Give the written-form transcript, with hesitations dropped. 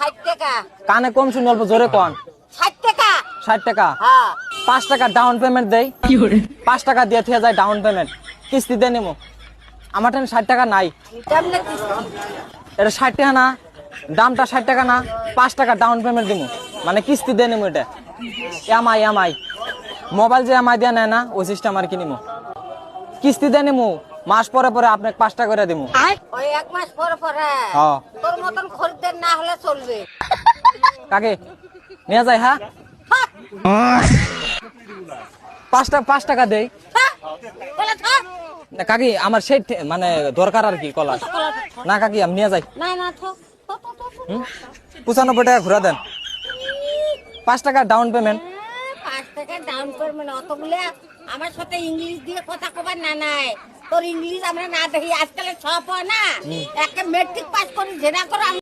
60 টাকা। কানে কম শুনি অল্প জোরে কন। 60 টাকা। 60 টাকা। হ্যাঁ 5 টাকা ডাউন পেমেন্ট দেই। 5 টাকা দিয়ে থিয়া যায় ডাউন পেমেন্ট। কিস্তি দিয়ে নিমু। আমার টানে 60 টাকা নাই। কেমনে কিস্তি? এটা 60 টাকা না, দামটা 60 টাকা না, 5 টাকা ডাউন পেমেন্ট দিমু, মানে কিস্তি দিয়ে নিমু। এটা এমআই মোবাইল যে এমআই দিয়ে নেয় না, ওই সিস্টেম আর কি নিমু। কিস্তি দিয়ে নিমু, মাস পরে পরে আপনাকে 5 টাকা করে দিমু। ওই 1 মাস পরে পরে হ্যাঁ তোর মতন খরিদ্দার না হলে চলবে। কাকে নিয়ে যায়? হ্যাঁ থাক, 5 টাকা দেই থাক, বলে থাক। না কাকি, আমার সেই মানে দরকার আর কি কলা। না কাকি আমি নিয়ে যাই। না না থাক, থাক, থাক, থাক, থাক। 95 টাকা ঘুরা দেন। 5 টাকা ডাউন পেমেন্ট। 5 টাকা ডাউন পেমেন্ট অতগুলা আমার সাথে ইংলিশ দিয়ে কথা কবার না নাই। তোর ইংলিশ আমরা না দেখি, আজকাল সব হয় না, একটা মেট্রিক পাস করি জেনা করো।